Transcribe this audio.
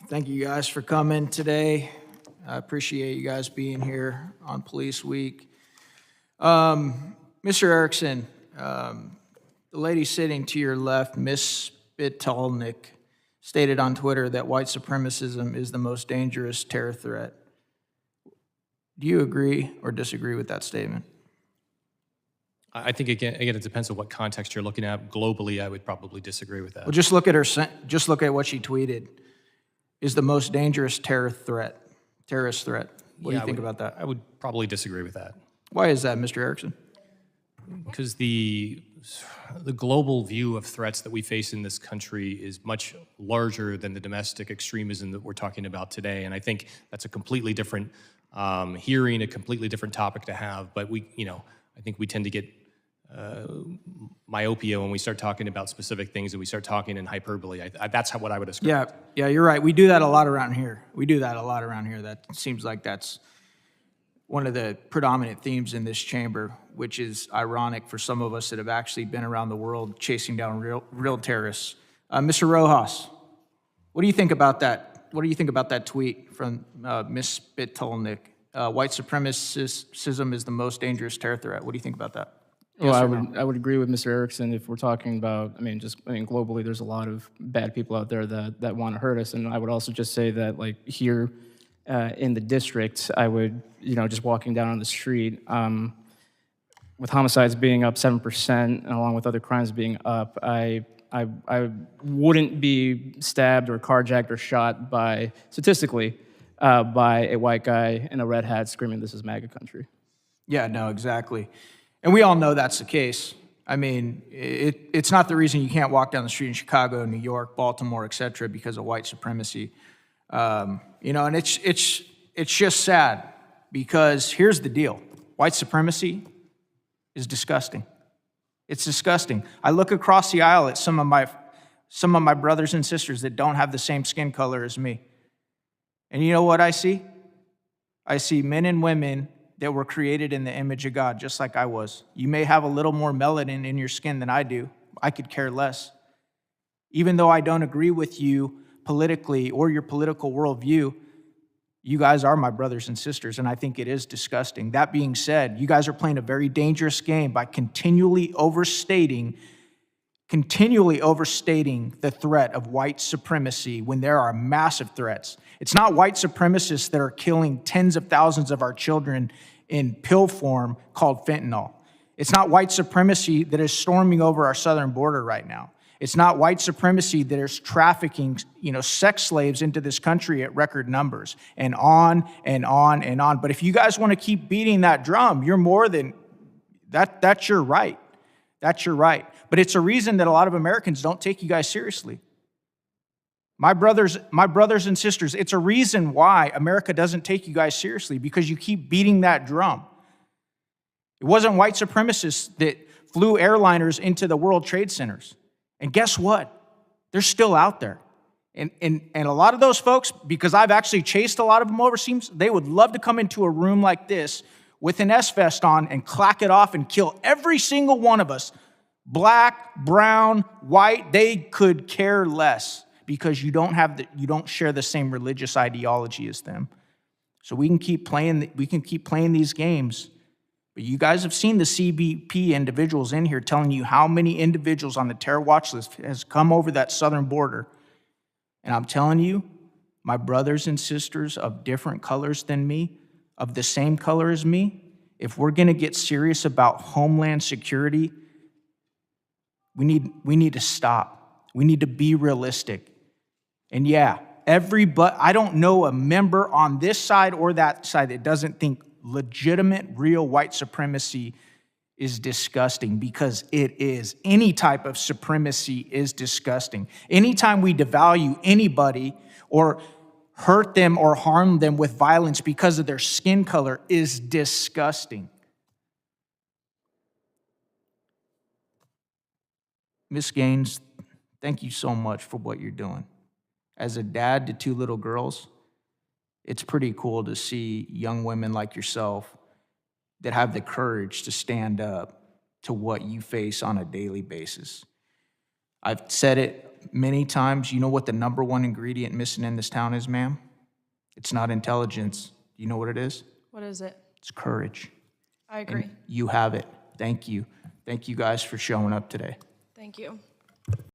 Thank you guys for coming today. I appreciate you guys being here on Police Week. Mr. Erickson, the lady sitting to your left, Miss Spitalnik, stated on Twitter that white supremacism is the most dangerous terror threat. Do you agree or disagree with that statement? I think again, it depends on what context you're looking at. Globally, I would probably disagree with that. Well, just look at what she tweeted. Is the most dangerous terrorist threat. What do you think about that? I would probably disagree with that. Why is that, Mr. Erickson? Because the global view of threats that we face in this country is much larger than the domestic extremism that we're talking about today. And I think that's a completely different hearing, a completely different topic to have. But I think we tend to get myopia when we start talking about specific things and we start talking in hyperbole. That's what I would describe. Yeah, you're right. We do that a lot around here. That seems like that's one of the predominant themes in this chamber, which is ironic for some of us that have actually been around the world chasing down real terrorists. Mr. Rojas, what do you think about that? What do you think about that tweet from Ms. Spitalnik? White supremacism is the most dangerous terror threat. What do you think about that? Well, I would agree with Mr. Erickson if we're talking about, globally, there's a lot of bad people out there that want to hurt us. And I would also just say that, like, here in the district, I would, just walking down on the street, with homicides being up 7% and along with other crimes being up, I wouldn't be stabbed or carjacked or shot statistically, by a white guy in a red hat screaming, "This is MAGA country." Yeah, no, exactly. And we all know that's the case. I mean, it's not the reason you can't walk down the street in Chicago, New York, Baltimore, et cetera, because of white supremacy. And it's just sad because here's the deal. White supremacy is disgusting. It's disgusting. I look across the aisle at some of my brothers and sisters that don't have the same skin color as me. And you know what I see? I see men and women that were created in the image of God, just like I was. You may have a little more melanin in your skin than I do. I could care less. Even though I don't agree with you politically or your political worldview, you guys are my brothers and sisters, and I think it is disgusting. That being said, you guys are playing a very dangerous game by continually overstating the threat of white supremacy when there are massive threats. It's not white supremacists that are killing tens of thousands of our children in pill form called fentanyl. It's not white supremacy that is storming over our southern border right now. It's not white supremacy that is trafficking, sex slaves into this country at record numbers, and on and on and on. But if you guys want to keep beating that drum, you're more than that. That's your right. That's your right. But it's a reason that a lot of Americans don't take you guys seriously. My brothers and sisters, it's a reason why America doesn't take you guys seriously, because you keep beating that drum. It wasn't white supremacists that flew airliners into the World Trade Centers. And guess what? They're still out there. And a lot of those folks, because I've actually chased a lot of them overseas, they would love to come into a room like this with an S-vest on and clack it off and kill every single one of us. Black, brown, white, they could care less, because you don't share the same religious ideology as them. So we can keep playing these games. But you guys have seen the CBP individuals in here telling you how many individuals on the terror watch list has come over that southern border. And I'm telling you, my brothers and sisters of different colors than me, of the same color as me, if we're going to get serious about homeland security, we need to stop. We need to be realistic. And yeah, I don't know a member on this side or that side that doesn't think legitimate, real white supremacy is disgusting, because it is. Any type of supremacy is disgusting. Anytime we devalue anybody or hurt them or harm them with violence because of their skin color is disgusting. Ms. Gaines, thank you so much for what you're doing. As a dad to two little girls, it's pretty cool to see young women like yourself that have the courage to stand up to what you face on a daily basis. I've said it many times, you know what the number one ingredient missing in this town is, ma'am? It's not intelligence. You know what it is? What is it? It's courage. I agree. And you have it. Thank you. Thank you guys for showing up today. Thank you.